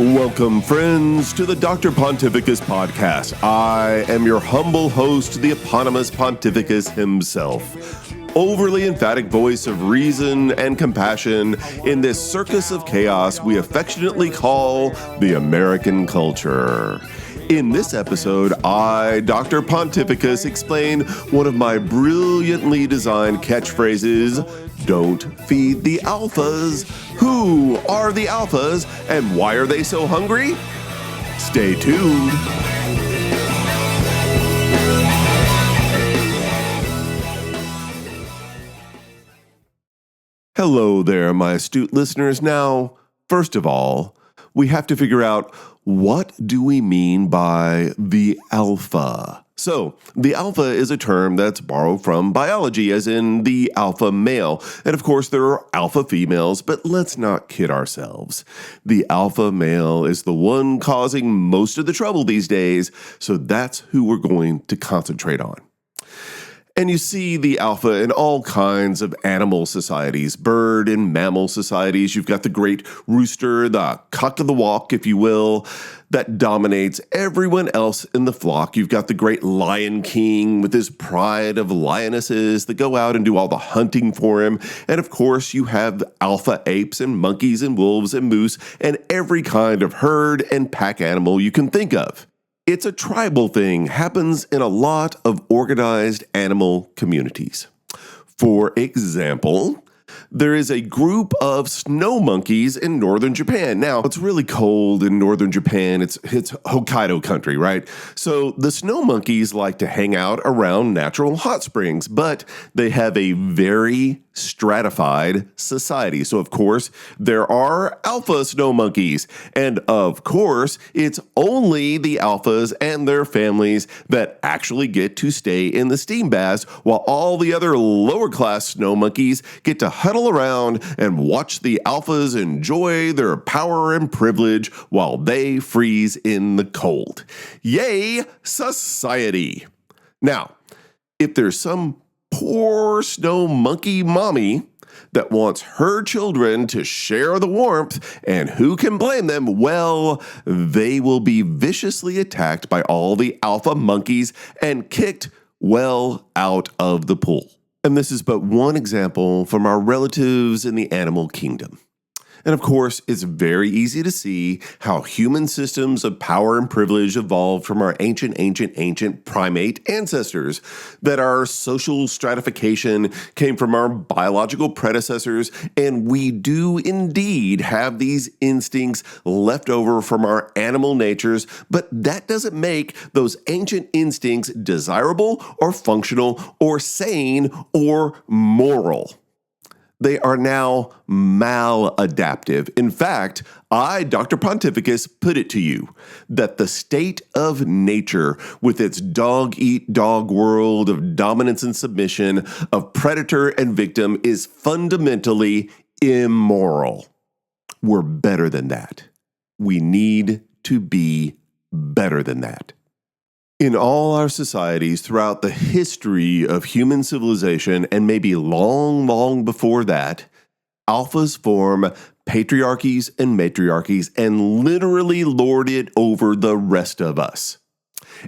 Welcome, friends, to the Dr. Pontificus podcast. I am your humble host, the eponymous Pontificus himself. Overly emphatic voice of reason and compassion in this circus of chaos we affectionately call the American culture. In this episode, I, Dr. Pontificus, explain one of my brilliantly designed catchphrases: don't feed the alphas. Who are the alphas and why are they so hungry? Stay tuned. Hello there, my astute listeners. Now, first of all, we have to figure out, what do we mean by the alpha? So, the alpha is a term that's borrowed from biology, as in the alpha male. And of course, there are alpha females, but let's not kid ourselves. The alpha male is the one causing most of the trouble these days, so that's who we're going to concentrate on. And you see the alpha in all kinds of animal societies, bird and mammal societies. You've got the great rooster, the cock of the walk, if you will, that dominates everyone else in the flock. You've got the great lion king with his pride of lionesses that go out and do all the hunting for him. And of course, you have alpha apes and monkeys and wolves and moose and every kind of herd and pack animal you can think of. It's a tribal thing, happens in a lot of organized animal communities. For example, there is a group of snow monkeys in northern Japan. Now, it's really cold in northern Japan. It's Hokkaido country, right? So the snow monkeys like to hang out around natural hot springs, but they have a very stratified society. So, of course, there are alpha snow monkeys. And, of course, it's only the alphas and their families that actually get to stay in the steam baths, while all the other lower-class snow monkeys get to huddle around and watch the alphas enjoy their power and privilege while they freeze in the cold. Yay, society! Now, if there's some poor snow monkey mommy that wants her children to share the warmth, and who can blame them? Well, they will be viciously attacked by all the alpha monkeys and kicked well out of the pool. And this is but one example from our relatives in the animal kingdom. And of course, it's very easy to see how human systems of power and privilege evolved from our ancient primate ancestors, that our social stratification came from our biological predecessors, and we do indeed have these instincts left over from our animal natures, but that doesn't make those ancient instincts desirable or functional or sane or moral. They are now maladaptive. In fact, I, Dr. Pontificus, put it to you that the state of nature, with its dog-eat-dog world of dominance and submission, of predator and victim, is fundamentally immoral. We're better than that. We need to be better than that. In all our societies throughout the history of human civilization, and maybe long before that, alphas form patriarchies and matriarchies and literally lord it over the rest of us.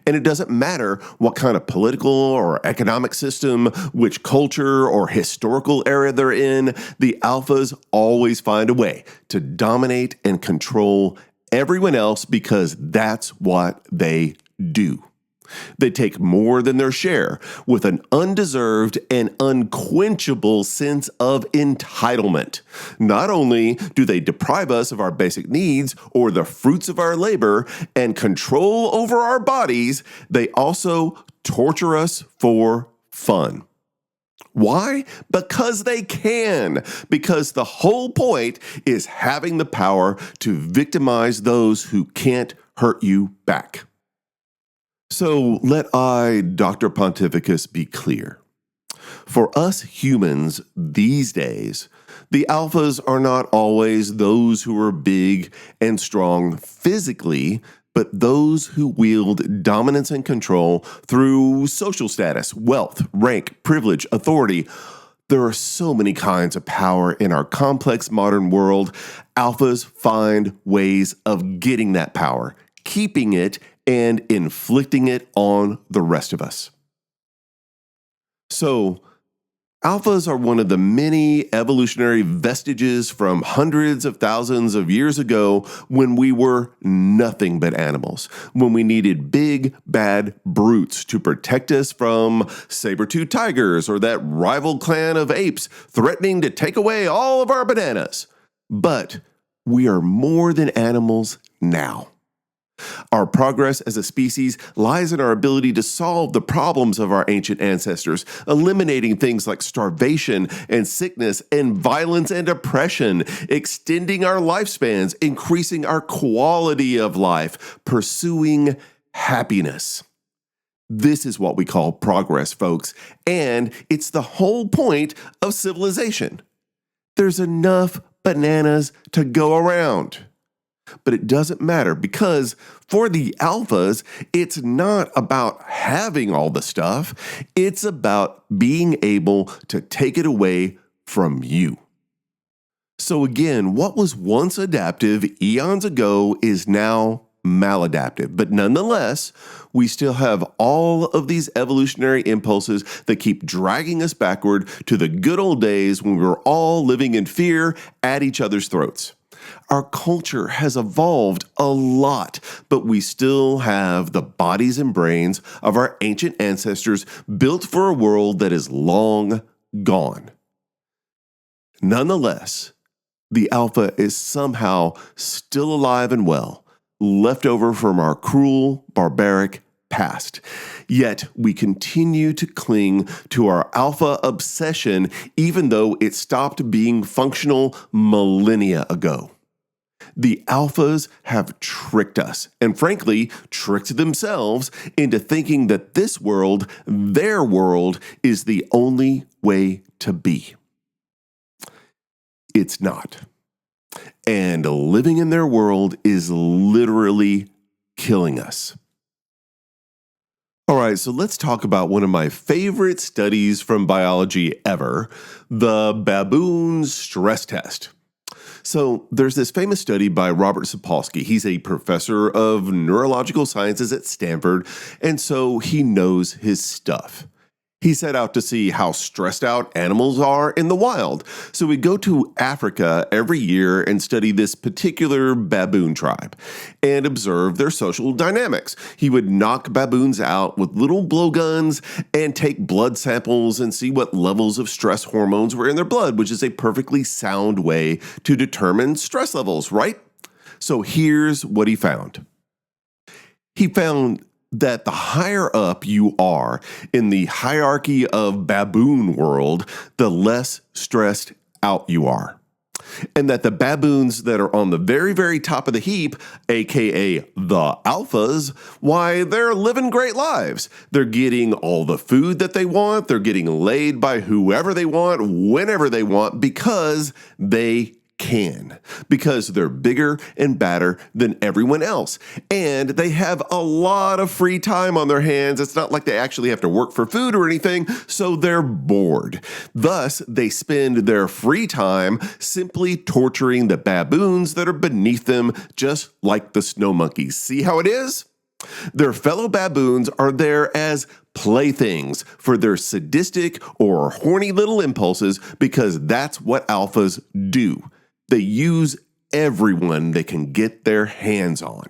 And it doesn't matter what kind of political or economic system, which culture or historical era they're in, the alphas always find a way to dominate and control everyone else because that's what they do. They take more than their share with an undeserved and unquenchable sense of entitlement. Not only do they deprive us of our basic needs or the fruits of our labor and control over our bodies, they also torture us for fun. Why? Because they can. Because the whole point is having the power to victimize those who can't hurt you back. So let I, Dr. Pontificus, be clear. For us humans these days, the alphas are not always those who are big and strong physically, but those who wield dominance and control through social status, wealth, rank, privilege, authority, There are so many kinds of power in our complex modern world. Alphas find ways of getting that power, keeping it, and inflicting it on the rest of us. So, alphas are one of the many evolutionary vestiges from hundreds of thousands of years ago when we were nothing but animals, when we needed big, bad brutes to protect us from saber-toothed tigers or that rival clan of apes threatening to take away all of our bananas. But we are more than animals now. Our progress as a species lies in our ability to solve the problems of our ancient ancestors, eliminating things like starvation and sickness and violence and oppression, extending our lifespans, increasing our quality of life, pursuing happiness. This is what we call progress, folks, and it's the whole point of civilization. There's enough bananas to go around. But it doesn't matter because for the alphas, it's not about having all the stuff. It's about being able to take it away from you. So again, what was once adaptive eons ago is now maladaptive. But nonetheless, we still have all of these evolutionary impulses that keep dragging us backward to the good old days when we were all living in fear at each other's throats. Our culture has evolved a lot, but we still have the bodies and brains of our ancient ancestors built for a world that is long gone. Nonetheless, the alpha is somehow still alive and well, left over from our cruel, barbaric past. Yet we continue to cling to our alpha obsession even though it stopped being functional millennia ago. The alphas have tricked us, and frankly, tricked themselves into thinking that this world, their world, is the only way to be. It's not. And living in their world is literally killing us. All right, so let's talk about one of my favorite studies from biology ever, the baboon stress test. So there's this famous study by Robert Sapolsky. He's a professor of neurological sciences at Stanford, and so he knows his stuff. He set out to see how stressed out animals are in the wild. So we go to Africa every year and study this particular baboon tribe and observe their social dynamics. He would knock baboons out with little blowguns and take blood samples and see what levels of stress hormones were in their blood, which is a perfectly sound way to determine stress levels, right? So here's what he found. He found that the higher up you are in the hierarchy of baboon world, the less stressed out you are. And that the baboons that are on the very, very top of the heap, aka the alphas, why, they're living great lives. They're getting all the food that they want. They're getting laid by whoever they want, whenever they want, because they can, because they're bigger and badder than everyone else. And they have a lot of free time on their hands. It's not like they actually have to work for food or anything, so they're bored. Thus, they spend their free time simply torturing the baboons that are beneath them, just like the snow monkeys. See how it is? Their fellow baboons are there as playthings for their sadistic or horny little impulses because that's what alphas do. They use everyone they can get their hands on.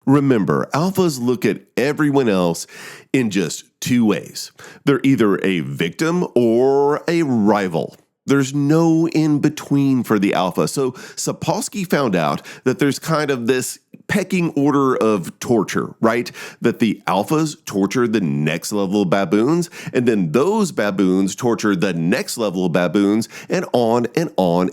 Remember, alphas look at everyone else in just two ways. They're either a victim or a rival. There's no in between for the alpha. So Sapolsky found out that there's kind of this pecking order of torture, right? That the alphas torture the next level of baboons, and then those baboons torture the next level of baboons, and on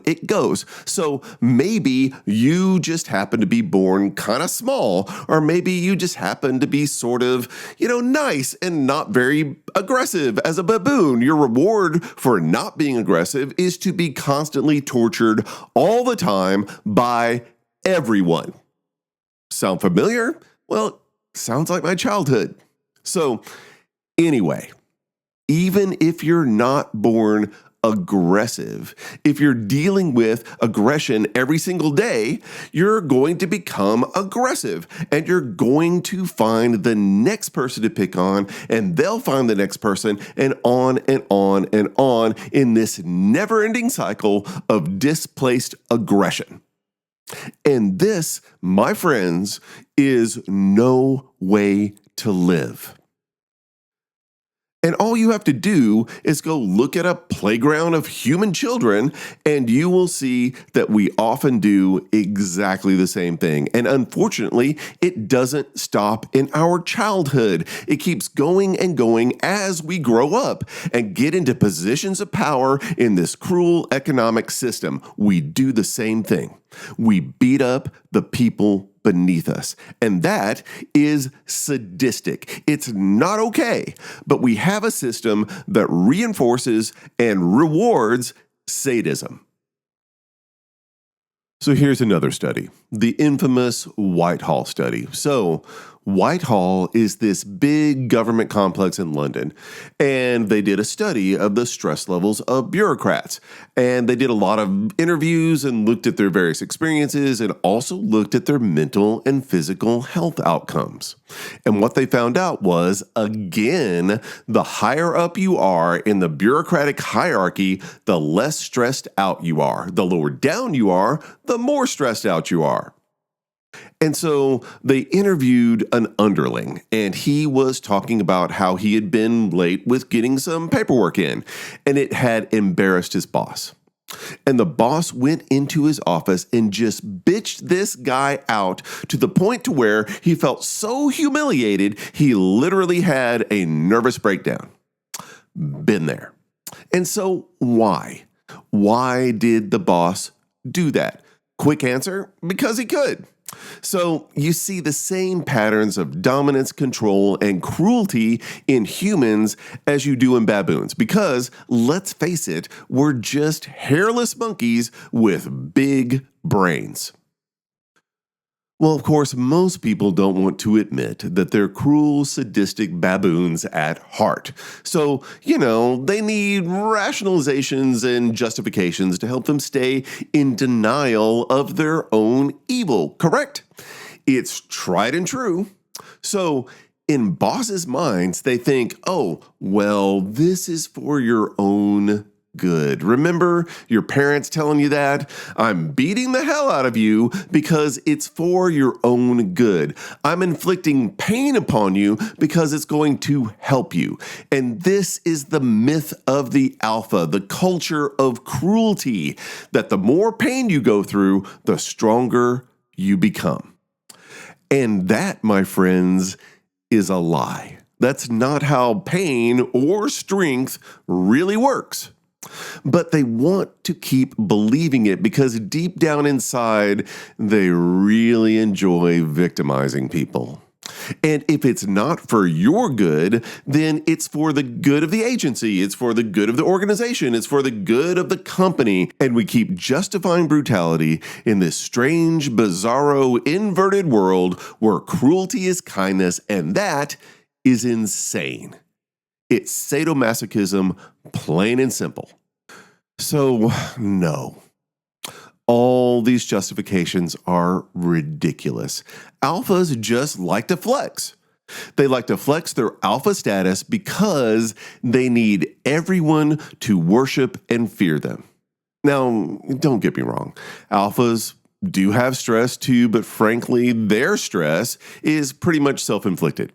it goes. So maybe you just happen to be born kind of small, or maybe you just happen to be sort of, nice and not very aggressive as a baboon. Your reward for not being aggressive is to be constantly tortured all the time by everyone. Sound familiar? Well, sounds like my childhood. So, anyway, Even if you're not born aggressive, if you're dealing with aggression every single day, you're going to become aggressive and you're going to find the next person to pick on, and they'll find the next person, and on and on and on in this never-ending cycle of displaced aggression. And this, my friends, is no way to live. And all you have to do is go look at a playground of human children, and you will see that we often do exactly the same thing. And unfortunately, it doesn't stop in our childhood. It keeps going and going as we grow up and get into positions of power in this cruel economic system. We do the same thing. We beat up the people beneath us. And that is sadistic. It's not okay. But we have a system that reinforces and rewards sadism. So here's another study, the infamous Whitehall study. So Whitehall is this big government complex in London, and they did a study of the stress levels of bureaucrats. And they did a lot of interviews and looked at their various experiences and also looked at their mental and physical health outcomes. And what they found out was, again, the higher up you are in the bureaucratic hierarchy, the less stressed out you are. The lower down you are, the more stressed out you are. And so they interviewed an underling, and he was talking about how he had been late with getting some paperwork in, and it had embarrassed his boss. And the boss went into his office and just bitched this guy out to the point to where he felt so humiliated, he literally had a nervous breakdown. Been there. And so why? Why did the boss do that? Quick answer, because he could. So you see the same patterns of dominance, control, and cruelty in humans as you do in baboons. Because, let's face it, we're just hairless monkeys with big brains. Well, of course, most people don't want to admit that they're cruel, sadistic baboons at heart. So, they need rationalizations and justifications to help them stay in denial of their own evil, correct? It's tried and true. So, in bosses' minds, they think, oh, well, this is for your own good. Remember your parents telling you that? I'm beating the hell out of you because it's for your own good. I'm inflicting pain upon you because it's going to help you. And this is the myth of the alpha, the culture of cruelty, that the more pain you go through, the stronger you become. And that, my friends, is a lie. That's not how pain or strength really works. But they want to keep believing it because deep down inside, they really enjoy victimizing people. And if it's not for your good, then it's for the good of the agency, it's for the good of the organization, it's for the good of the company. And we keep justifying brutality in this strange, bizarro, inverted world where cruelty is kindness, and that is insane. It's sadomasochism, plain and simple. So, no. All these justifications are ridiculous. Alphas just like to flex. They like to flex their alpha status because they need everyone to worship and fear them. Now, don't get me wrong. Alphas do have stress too, but frankly, their stress is pretty much self-inflicted.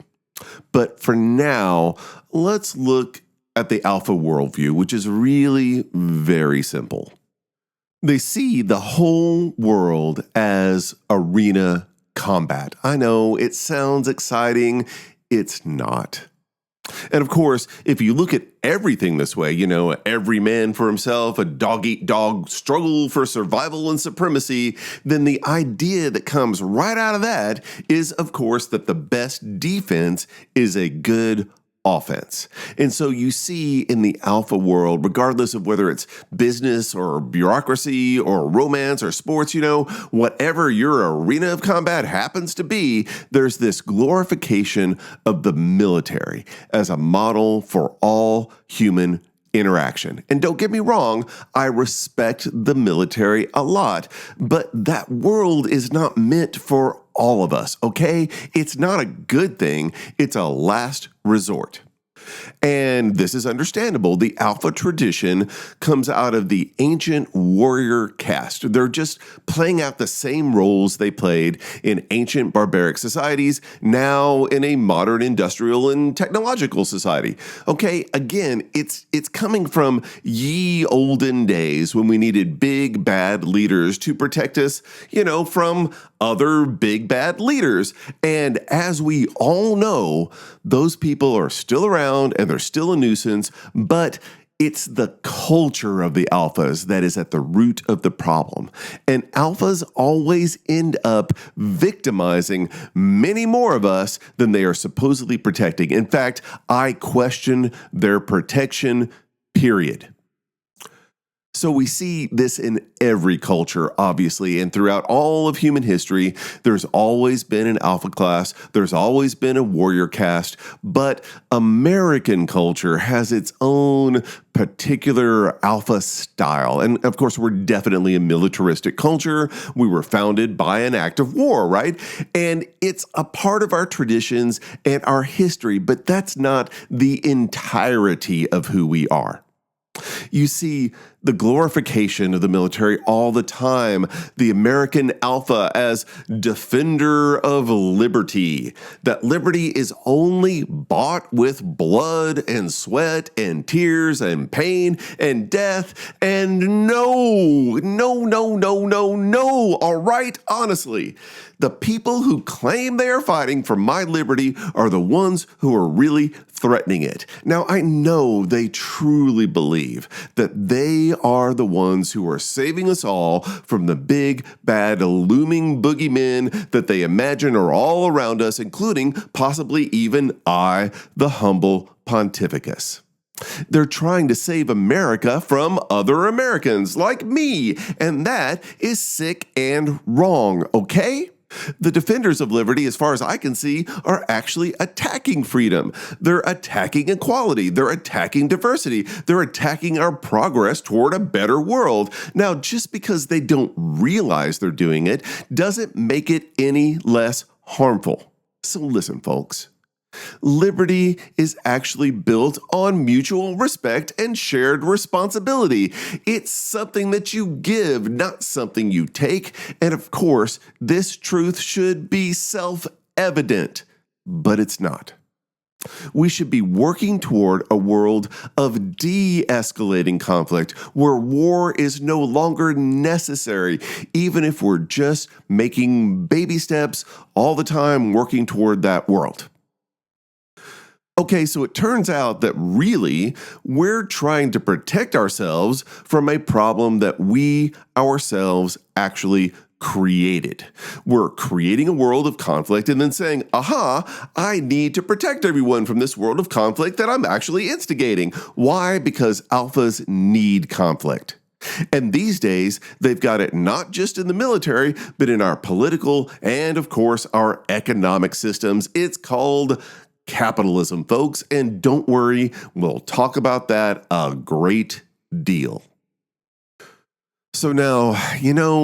But for now, let's look at the alpha worldview, which is really very simple. They see the whole world as arena combat. I know it sounds exciting. It's not. And of course, if you look at everything this way, every man for himself, a dog-eat-dog struggle for survival and supremacy, then the idea that comes right out of that is, of course, that the best defense is a good offense. And so you see in the alpha world, regardless of whether it's business or bureaucracy or romance or sports, whatever your arena of combat happens to be, there's this glorification of the military as a model for all human interaction. And don't get me wrong, I respect the military a lot, but that world is not meant for all of us, okay? It's not a good thing. It's a last resort. And this is understandable. The alpha tradition comes out of the ancient warrior caste. They're just playing out the same roles they played in ancient barbaric societies, now in a modern industrial and technological society. Okay, again, it's coming from ye olden days when we needed big bad leaders to protect us, from other big bad leaders. And as we all know, those people are still around and they're still a nuisance, but it's the culture of the alphas that is at the root of the problem. And alphas always end up victimizing many more of us than they are supposedly protecting. In fact, I question their protection, period. So we see this in every culture, obviously, and throughout all of human history, there's always been an alpha class, there's always been a warrior caste, but American culture has its own particular alpha style. And of course, we're definitely a militaristic culture. We were founded by an act of war, right? And it's a part of our traditions and our history, but that's not the entirety of who we are. You see the glorification of the military all the time, the American alpha as defender of liberty, that liberty is only bought with blood and sweat and tears and pain and death. And no, all right, honestly, the people who claim they are fighting for my liberty are the ones who are really threatening it. Now, I know they truly believe that they are the ones who are saving us all from the big, bad, looming boogeymen that they imagine are all around us, including possibly even I, the humble Pontificus. They're trying to save America from other Americans like me, and that is sick and wrong, okay? The defenders of liberty, as far as I can see, are actually attacking freedom. They're attacking equality. They're attacking diversity. They're attacking our progress toward a better world. Now, just because they don't realize they're doing it doesn't make it any less harmful. So listen, folks. Liberty is actually built on mutual respect and shared responsibility. It's something that you give, not something you take. And of course, this truth should be self-evident, but it's not. We should be working toward a world of de-escalating conflict where war is no longer necessary, even if we're just making baby steps all the time working toward that world. Okay, so it turns out that really we're trying to protect ourselves from a problem that we ourselves actually created. We're creating a world of conflict and then saying, aha, I need to protect everyone from this world of conflict that I'm actually instigating. Why? Because alphas need conflict. And these days, they've got it not just in the military, but in our political and, of course, our economic systems. It's called capitalism, folks, and don't worry, we'll talk about that a great deal. So now,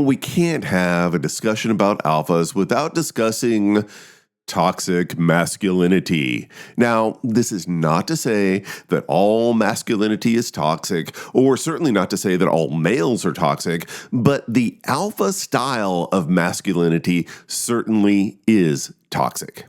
we can't have a discussion about alphas without discussing toxic masculinity. Now, this is not to say that all masculinity is toxic, or certainly not to say that all males are toxic, but the alpha style of masculinity certainly is toxic.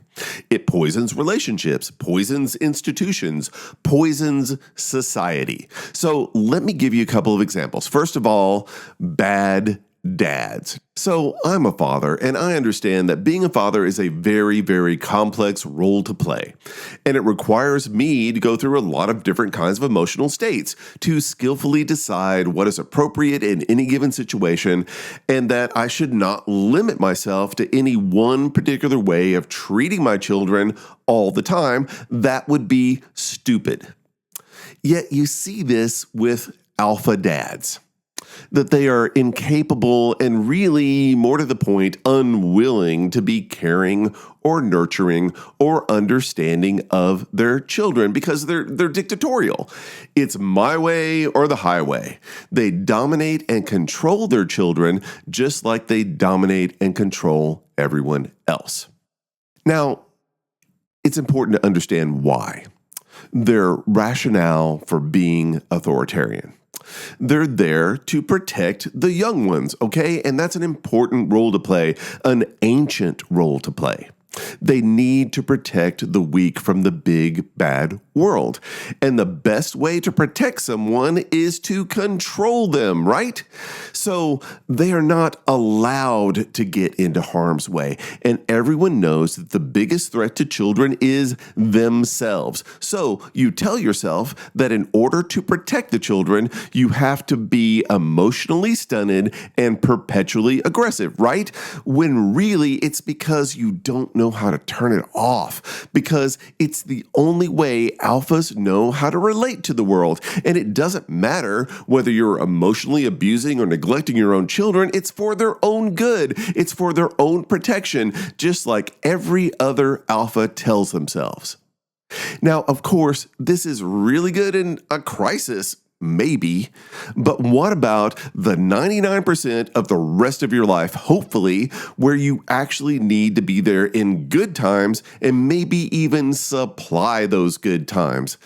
It poisons relationships, poisons institutions, poisons society. So let me give you a couple of examples. First of all, bad dads. So I'm a father, and I understand that being a father is a very, very complex role to play. And it requires me to go through a lot of different kinds of emotional states to skillfully decide what is appropriate in any given situation, and that I should not limit myself to any one particular way of treating my children all the time. That would be stupid. Yet you see this with alpha dads, that they are incapable and really, more to the point, unwilling to be caring or nurturing or understanding of their children because they're dictatorial. It's my way or the highway. They dominate and control their children just like they dominate and control everyone else. Now, it's important to understand why. Their rationale for being authoritarian. They're there to protect the young ones, okay? And that's an important role to play, an ancient role to play. They need to protect the weak from the big, bad world. And the best way to protect someone is to control them, right? So they are not allowed to get into harm's way. And everyone knows that the biggest threat to children is themselves. So you tell yourself that in order to protect the children, you have to be emotionally stunted and perpetually aggressive, right? When really it's because you don't know how to turn it off, because it's the only way alphas know how to relate to the world. And it doesn't matter whether you're emotionally abusing or neglecting your own children, it's for their own good. It's for their own protection, just like every other alpha tells themselves. Now, of course, this is really good in a crisis, maybe, but what about the 99% of the rest of your life, hopefully, where you actually need to be there in good times and maybe even supply those good times?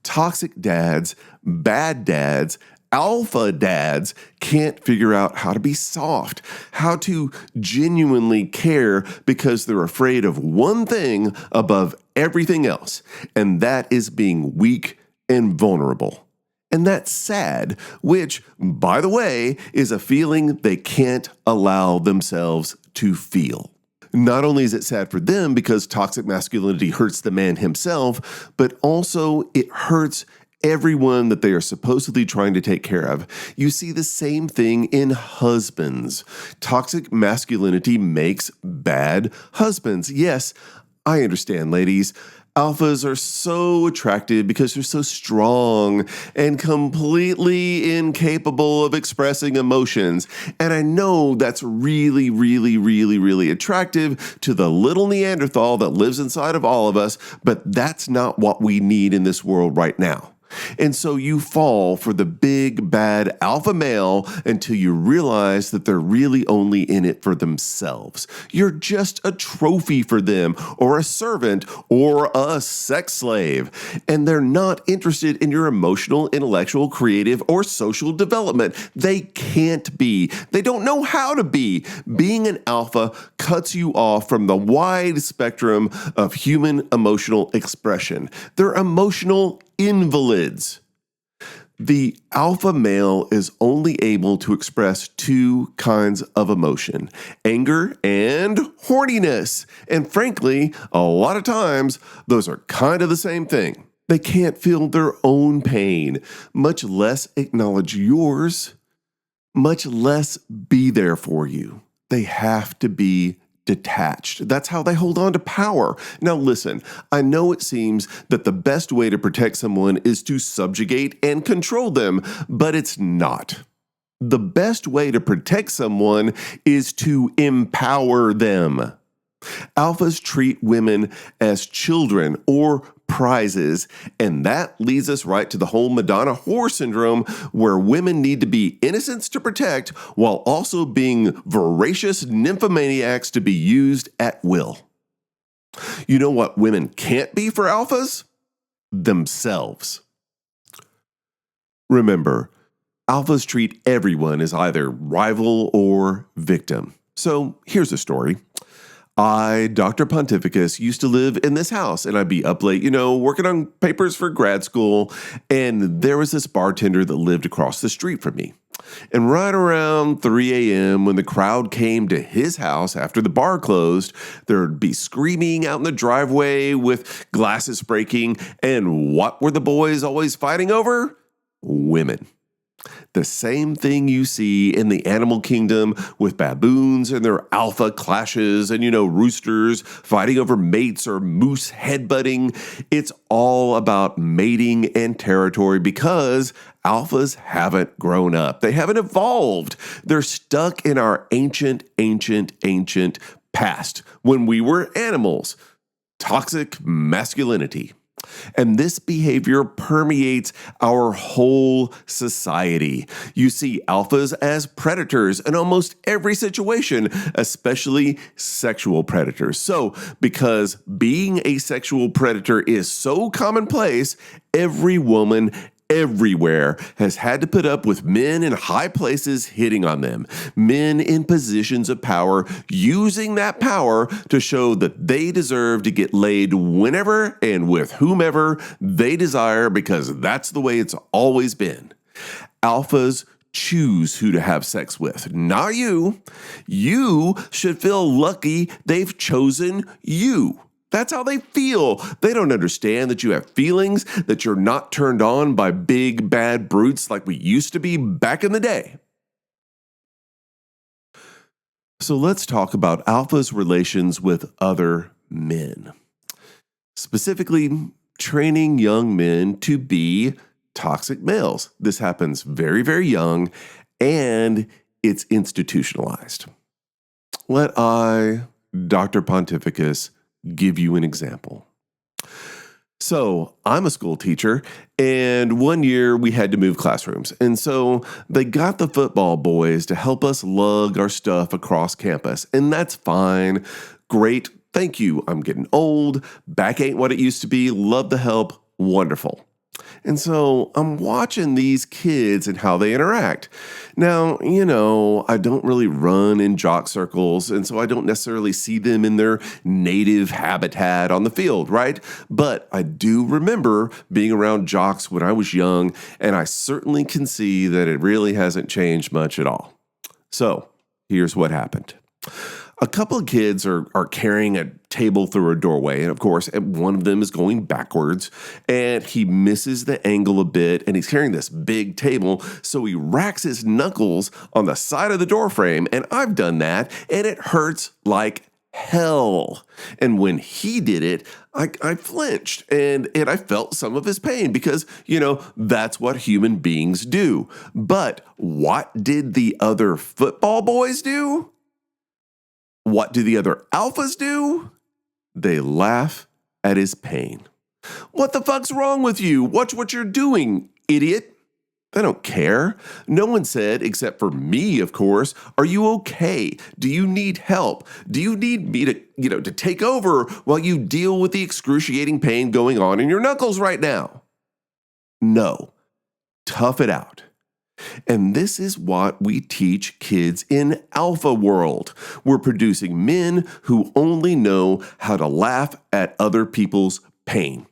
Toxic dads, bad dads, alpha dads can't figure out how to be soft, how to genuinely care because they're afraid of one thing above everything else, and that is being weak and vulnerable. And that's sad, which, by the way, is a feeling they can't allow themselves to feel. Not only is it sad for them because toxic masculinity hurts the man himself, but also it hurts everyone that they are supposedly trying to take care of. You see the same thing in husbands. Toxic masculinity makes bad husbands. Yes, I understand, ladies. Alphas are so attractive because they're so strong and completely incapable of expressing emotions. And I know that's really, really, really, really attractive to the little Neanderthal that lives inside of all of us, but that's not what we need in this world right now. And so you fall for the big, bad alpha male until you realize that they're really only in it for themselves. You're just a trophy for them, or a servant, or a sex slave. And they're not interested in your emotional, intellectual, creative, or social development. They can't be. They don't know how to be. Being an alpha cuts you off from the wide spectrum of human emotional expression. They're emotional invalids. The alpha male is only able to express two kinds of emotion, anger and horniness. And frankly, a lot of times, those are kind of the same thing. They can't feel their own pain, much less acknowledge yours, much less be there for you. They have to be detached. That's how they hold on to power. Now listen, I know it seems that the best way to protect someone is to subjugate and control them, but it's not. The best way to protect someone is to empower them. Alphas treat women as children or prizes, and that leads us right to the whole Madonna whore syndrome, where women need to be innocents to protect while also being voracious nymphomaniacs to be used at will. You know what women can't be for alphas? Themselves. Remember, alphas treat everyone as either rival or victim. So here's a story. I, Dr. Pontificus, used to live in this house, and I'd be up late, working on papers for grad school, and there was this bartender that lived across the street from me. And right around 3 a.m., when the crowd came to his house after the bar closed, there'd be screaming out in the driveway with glasses breaking. And what were the boys always fighting over? Women. The same thing you see in the animal kingdom with baboons and their alpha clashes and, roosters fighting over mates or moose headbutting. It's all about mating and territory because alphas haven't grown up. They haven't evolved. They're stuck in our ancient past when we were animals. Toxic masculinity. And this behavior permeates our whole society. You see alphas as predators in almost every situation, especially sexual predators. So, because being a sexual predator is so commonplace, every woman everywhere has had to put up with men in high places hitting on them, men in positions of power using that power to show that they deserve to get laid whenever and with whomever they desire because that's the way it's always been. Alphas choose who to have sex with, not you. You should feel lucky they've chosen you. That's how they feel. They don't understand that you have feelings, that you're not turned on by big, bad brutes like we used to be back in the day. So let's talk about alphas' relations with other men. Specifically, training young men to be toxic males. This happens very, very young, and it's institutionalized. Let I, Dr. Pontificus, give you an example. So I'm a school teacher, and one year we had to move classrooms. And so they got the football boys to help us lug our stuff across campus. And that's fine. Great. Thank you. I'm getting old. Back ain't what it used to be. Love the help. Wonderful. And so I'm watching these kids and how they interact. Now, I don't really run in jock circles, and so I don't necessarily see them in their native habitat on the field, right? But I do remember being around jocks when I was young, and I certainly can see that it really hasn't changed much at all. So here's what happened. A couple of kids are carrying a table through a doorway, and of course, one of them is going backwards, and he misses the angle a bit, and he's carrying this big table, so he racks his knuckles on the side of the door frame, and I've done that, and it hurts like hell. And when he did it, I flinched, and I felt some of his pain because, that's what human beings do. But what did the other football boys do? What do the other alphas do? They laugh at his pain. What the fuck's wrong with you? Watch what you're doing, idiot. They don't care. No one said, except for me, of course, are you okay? Do you need help? Do you need me to take over while you deal with the excruciating pain going on in your knuckles right now? No. Tough it out. And this is what we teach kids in alpha world. We're producing men who only know how to laugh at other people's pain.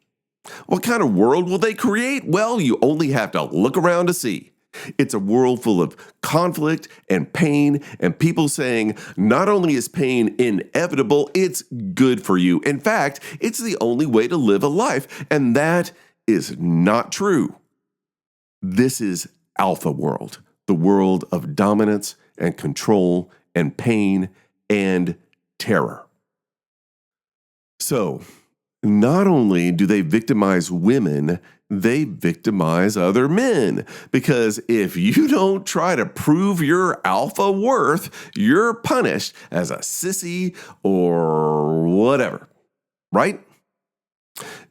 What kind of world will they create? Well, you only have to look around to see. It's a world full of conflict and pain and people saying not only is pain inevitable, it's good for you. In fact, it's the only way to live a life, and that is not true. This is alpha world, the world of dominance and control and pain and terror. So, not only do they victimize women, they victimize other men. Because if you don't try to prove your alpha worth, you're punished as a sissy or whatever, right?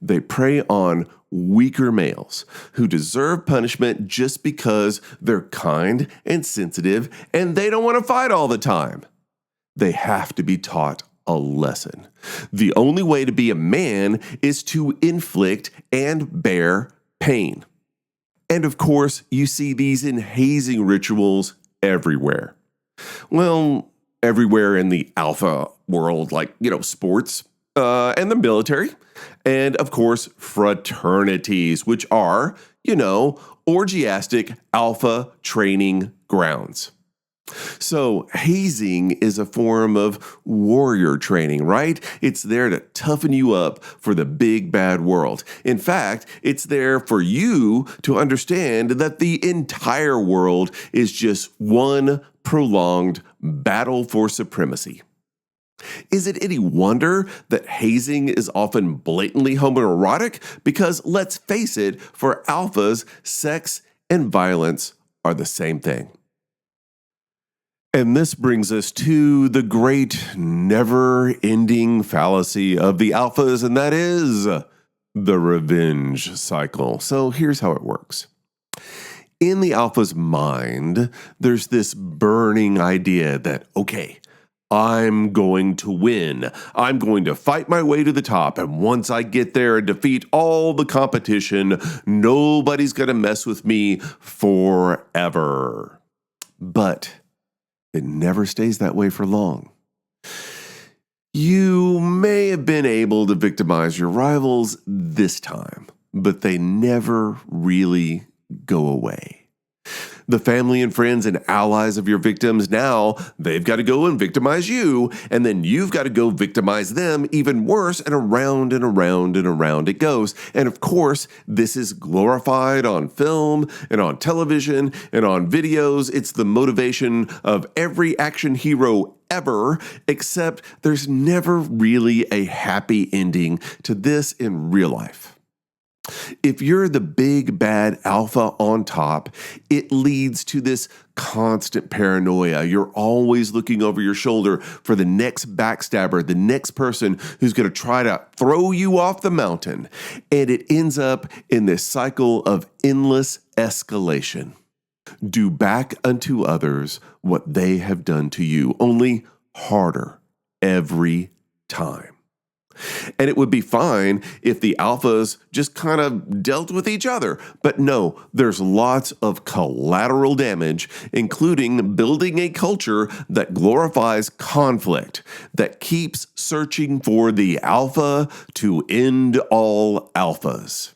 They prey on weaker males who deserve punishment just because they're kind and sensitive and they don't want to fight all the time. They have to be taught a lesson. The only way to be a man is to inflict and bear pain. And of course, you see these in hazing rituals everywhere. Well, everywhere in the alpha world, like, sports, and the military, and of course, fraternities, which are, orgiastic alpha training grounds. So hazing is a form of warrior training, right? It's there to toughen you up for the big bad world. In fact, it's there for you to understand that the entire world is just one prolonged battle for supremacy. Is it any wonder that hazing is often blatantly homoerotic? Because let's face it, for alphas, sex and violence are the same thing. And this brings us to the great never-ending fallacy of the alphas, and that is the revenge cycle. So here's how it works. In the alpha's mind, there's this burning idea that, okay, I'm going to win. I'm going to fight my way to the top, and once I get there and defeat all the competition, nobody's going to mess with me forever. But it never stays that way for long. You may have been able to victimize your rivals this time, but they never really go away. The family and friends and allies of your victims, now they've got to go and victimize you, and then you've got to go victimize them even worse, and around and around and around it goes. And of course, this is glorified on film and on television and on videos. It's the motivation of every action hero ever, except there's never really a happy ending to this in real life. If you're the big bad alpha on top, it leads to this constant paranoia. You're always looking over your shoulder for the next backstabber, the next person who's going to try to throw you off the mountain. And it ends up in this cycle of endless escalation. Do back unto others what they have done to you, only harder every time. And it would be fine if the alphas just kind of dealt with each other. But no, there's lots of collateral damage, including building a culture that glorifies conflict, that keeps searching for the alpha to end all alphas.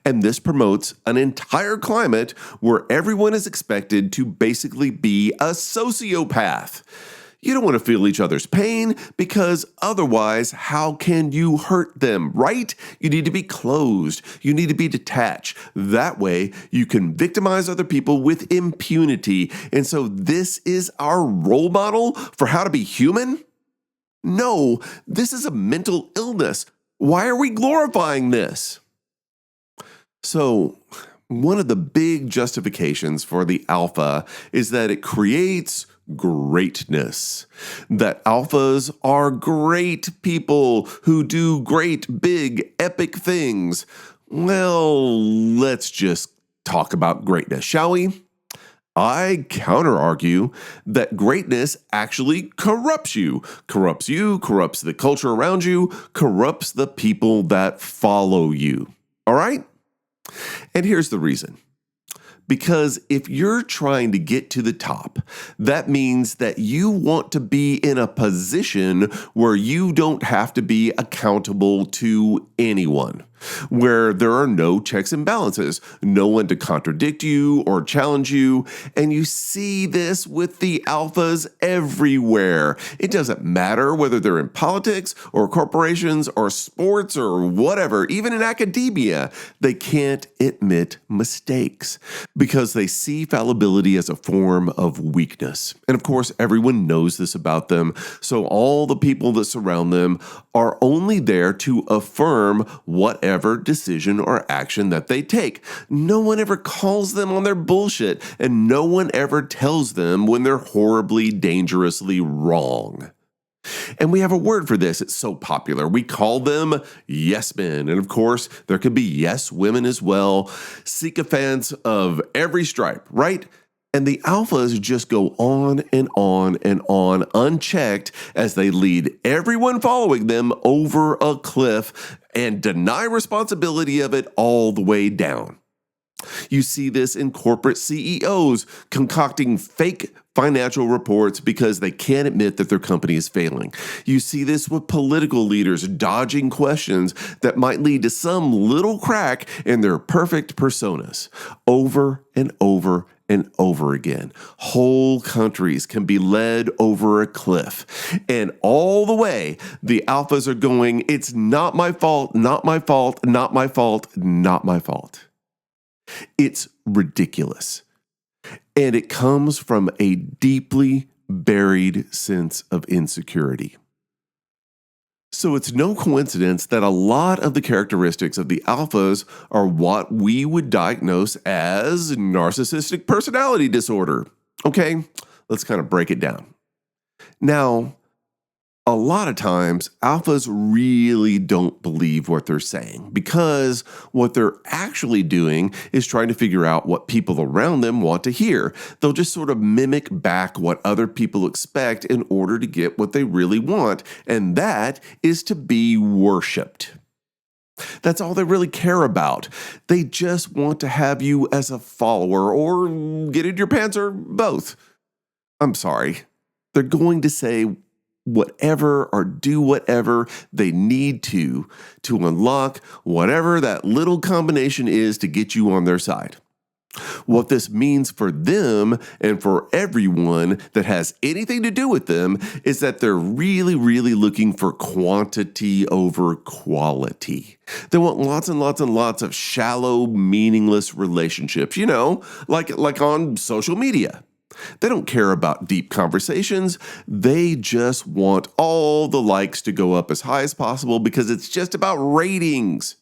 And this promotes an entire climate where everyone is expected to basically be a sociopath. You don't want to feel each other's pain because otherwise, how can you hurt them, right? You need to be closed. You need to be detached. That way, you can victimize other people with impunity. And so this is our role model for how to be human? No, this is a mental illness. Why are we glorifying this? So, one of the big justifications for the alpha is that it creates greatness. That alphas are great people who do great, big, epic things. Well, let's just talk about greatness, shall we? I counter-argue that greatness actually corrupts you, corrupts the culture around you, corrupts the people that follow you. All right? And here's the reason. Because if you're trying to get to the top, that means that you want to be in a position where you don't have to be accountable to anyone, where there are no checks and balances, no one to contradict you or challenge you. And you see this with the alphas everywhere. It doesn't matter whether they're in politics or corporations or sports or whatever, even in academia, they can't admit mistakes because they see fallibility as a form of weakness. And of course, everyone knows this about them. So all the people that surround them are only there to affirm whatever decision or action that they take. No one ever calls them on their bullshit, and no one ever tells them when they're horribly, dangerously wrong. And we have a word for this. It's so popular. We call them yes men. And of course, there could be yes women as well. Sycophants of every stripe, right? And the alphas just go on and on and on unchecked as they lead everyone following them over a cliff and deny responsibility of it all the way down. You see this in corporate CEOs concocting fake financial reports because they can't admit that their company is failing. You see this with political leaders dodging questions that might lead to some little crack in their perfect personas over and over and over again. Whole countries can be led over a cliff. And all the way, the alphas are going, it's not my fault, not my fault, not my fault, not my fault. It's ridiculous. And it comes from a deeply buried sense of insecurity. So it's no coincidence that a lot of the characteristics of the alphas are what we would diagnose as narcissistic personality disorder. Okay, let's kind of break it down. Now, a lot of times, alphas really don't believe what they're saying because what they're actually doing is trying to figure out what people around them want to hear. They'll just sort of mimic back what other people expect in order to get what they really want, and that is to be worshipped. That's all they really care about. They just want to have you as a follower or get in your pants or both. I'm sorry. They're going to say whatever or do whatever they need to unlock whatever that little combination is to get you on their side. What this means for them and for everyone that has anything to do with them is that they're really, really looking for quantity over quality. They want lots and lots and lots of shallow, meaningless relationships, like on social media. They don't care about deep conversations. They just want all the likes to go up as high as possible because it's just about ratings.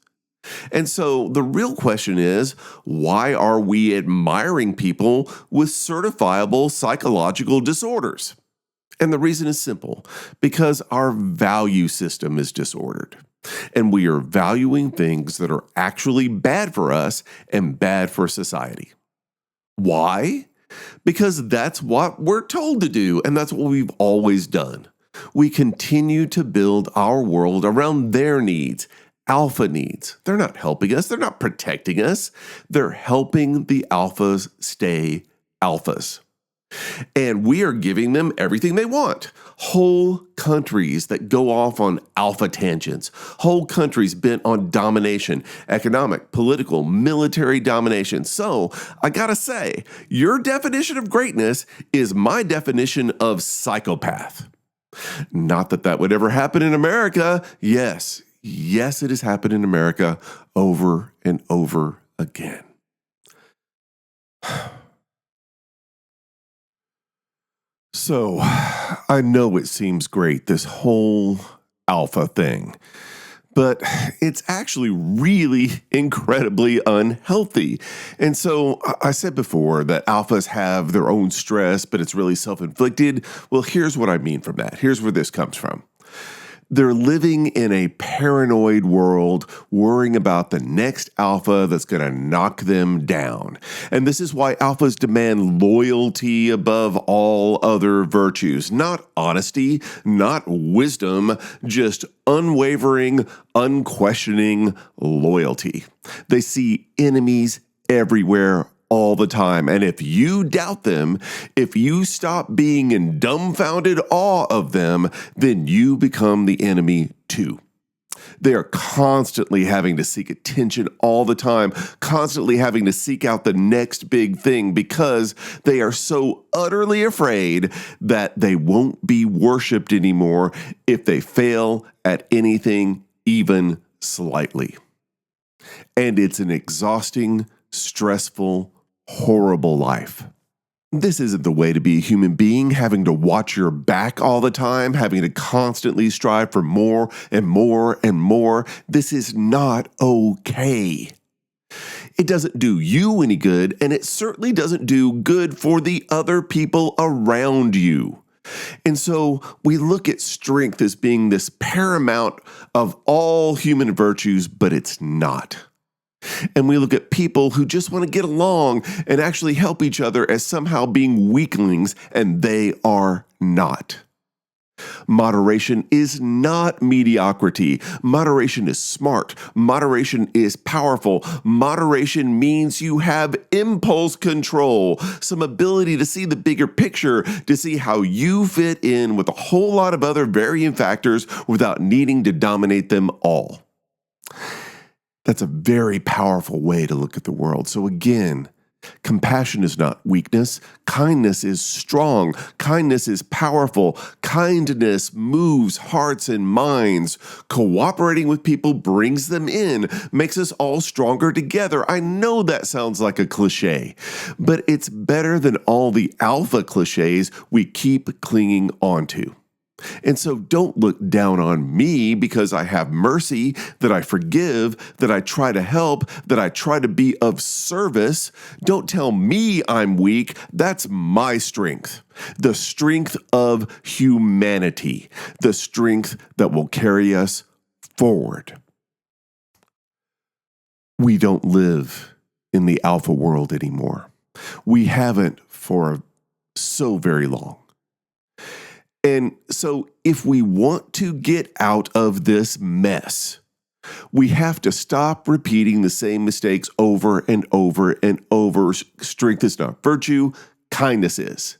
And so the real question is, why are we admiring people with certifiable psychological disorders? And the reason is simple, because our value system is disordered. And we are valuing things that are actually bad for us and bad for society. Why? Because that's what we're told to do, and that's what we've always done. We continue to build our world around their needs, alpha needs. They're not helping us. They're not protecting us. They're helping the alphas stay alphas. And we are giving them everything they want. Whole countries that go off on alpha tangents. Whole countries bent on domination, economic, political, military domination. So I gotta say, your definition of greatness is my definition of psychopath. Not that that would ever happen in America. Yes, it has happened in America over and over again. So, I know it seems great, this whole alpha thing, but it's actually really incredibly unhealthy. And so, I said before that alphas have their own stress, but it's really self-inflicted. Well, here's what I mean from that. Here's where this comes from. They're living in a paranoid world, worrying about the next alpha that's going to knock them down. And this is why alphas demand loyalty above all other virtues. Not honesty, not wisdom, just unwavering, unquestioning loyalty. They see enemies everywhere all the time. And if you doubt them, if you stop being in dumbfounded awe of them, then you become the enemy too. They are constantly having to seek attention all the time, constantly having to seek out the next big thing because they are so utterly afraid that they won't be worshipped anymore if they fail at anything even slightly. And it's an exhausting, stressful, horrible life. This isn't the way to be a human being, having to watch your back all the time, having to constantly strive for more and more and more. This is not okay. It doesn't do you any good, and it certainly doesn't do good for the other people around you. And so we look at strength as being this paramount of all human virtues, but it's not. And we look at people who just want to get along and actually help each other as somehow being weaklings, and they are not. Moderation is not mediocrity. Moderation is smart. Moderation is powerful. Moderation means you have impulse control, some ability to see the bigger picture, to see how you fit in with a whole lot of other varying factors without needing to dominate them all. That's a very powerful way to look at the world. So again, Compassion is not weakness. Kindness is strong. Kindness is powerful. Kindness moves hearts and minds. Cooperating with people brings them in, makes us all stronger together. I know that sounds like a cliche, but it's better than all the alpha cliches we keep clinging onto. And so don't look down on me because I have mercy, that I forgive, that I try to help, that I try to be of service. Don't tell me I'm weak. That's my strength. The strength of humanity, the strength that will carry us forward. We don't live in the alpha world anymore. We haven't for so very long. And so if we want to get out of this mess, we have to stop repeating the same mistakes over and over and over. Strength is not virtue, kindness is.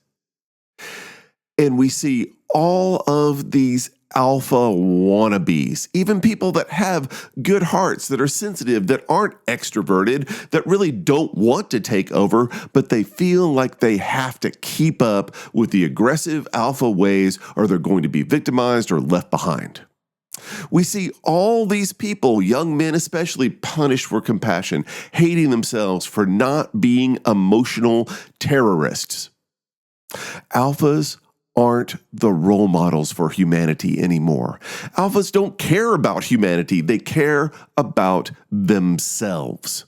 And we see all of these alpha wannabes, even people that have good hearts, that are sensitive, that aren't extroverted, that really don't want to take over, but they feel like they have to keep up with the aggressive alpha ways or they're going to be victimized or left behind. We see all these people, young men especially, punished for compassion, hating themselves for not being emotional terrorists. Alphas aren't the role models for humanity anymore. Alphas don't care about humanity. They care about themselves.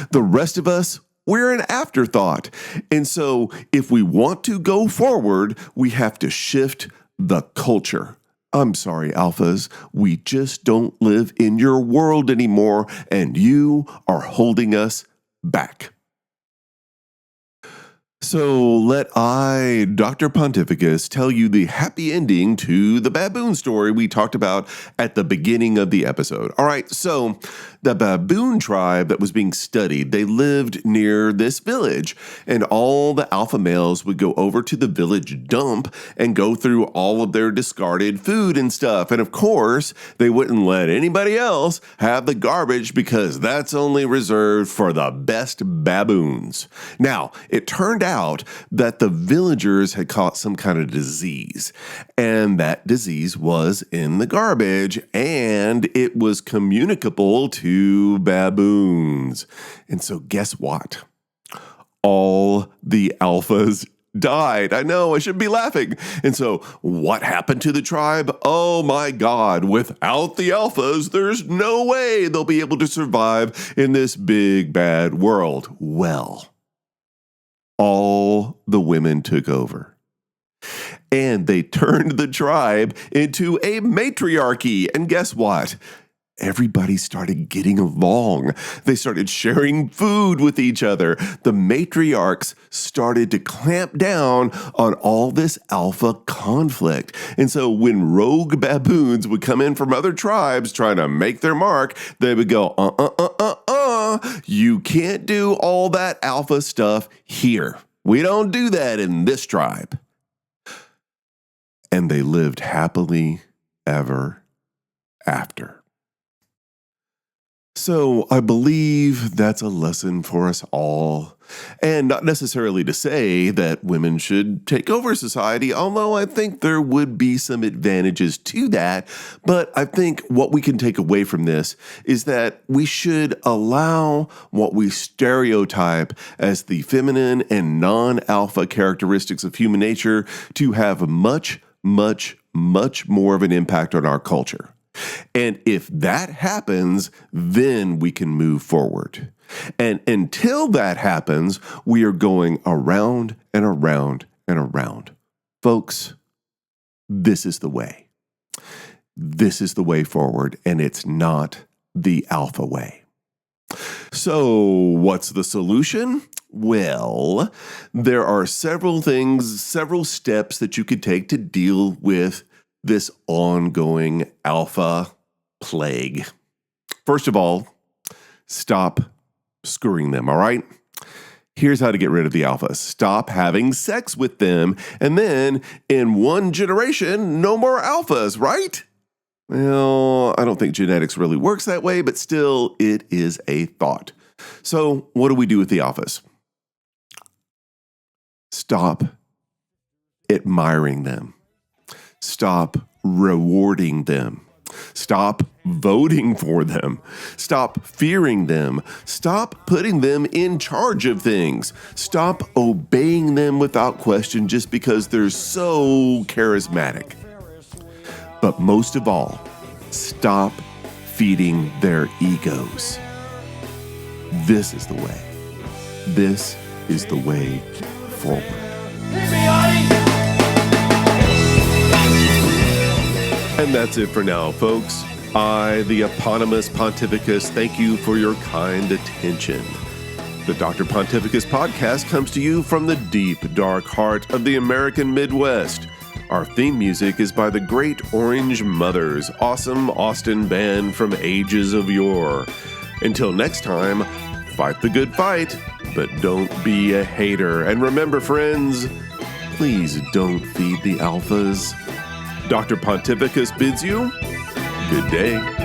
The rest of us, we're an afterthought. And so if we want to go forward, we have to shift the culture. I'm sorry, alphas, we just don't live in your world anymore, and you are holding us back. So let I, Dr. Pontificus, tell you the happy ending to the baboon story we talked about at the beginning of the episode. All right, so the baboon tribe that was being studied, they lived near this village, and all the alpha males would go over to the village dump and go through all of their discarded food and stuff. And of course, they wouldn't let anybody else have the garbage because that's only reserved for the best baboons. Now, it turned out that the villagers had caught some kind of disease, and that disease was in the garbage, and it was communicable to baboons. And so guess what? All the alphas died. I know, I should be laughing. And so what happened to the tribe? Oh my God, without the alphas, there's no way they'll be able to survive in this big bad world. Well, all the women took over. And they turned the tribe into a matriarchy. And guess what? Everybody started getting along. They started sharing food with each other. The matriarchs started to clamp down on all this alpha conflict. And so when rogue baboons would come in from other tribes trying to make their mark, they would go, you can't do all that alpha stuff here. We don't do that in this tribe. And they lived happily ever after. So I believe that's a lesson for us all, and not necessarily to say that women should take over society, although I think there would be some advantages to that. But I think what we can take away from this is that we should allow what we stereotype as the feminine and non-alpha characteristics of human nature to have much, much, much more of an impact on our culture. And if that happens, then we can move forward. And until that happens, we are going around and around and around. Folks, this is the way. This is the way forward, and it's not the alpha way. So what's the solution? Well, there are several things, several steps that you could take to deal with this ongoing alpha plague. First of all, stop screwing them, all right? Here's how to get rid of the alpha. Stop having sex with them, and then in one generation, no more alphas, right? Well, I don't think genetics really works that way, but still, it is a thought. So what do we do with the alphas? Stop admiring them. Stop rewarding them. Stop voting for them. Stop fearing them. Stop putting them in charge of things. Stop obeying them without question just because they're so charismatic. But most of all, stop feeding their egos. This is the way. This is the way forward. And that's it for now, folks. I, the eponymous Pontificus, thank you for your kind attention. The Dr. Pontificus podcast comes to you from the deep, dark heart of the American Midwest. Our theme music is by the Great Orange Mothers, awesome Austin band from ages of yore. Until next time, fight the good fight, but don't be a hater. And remember, friends, please don't feed the alphas. Dr. Pontificus bids you good day.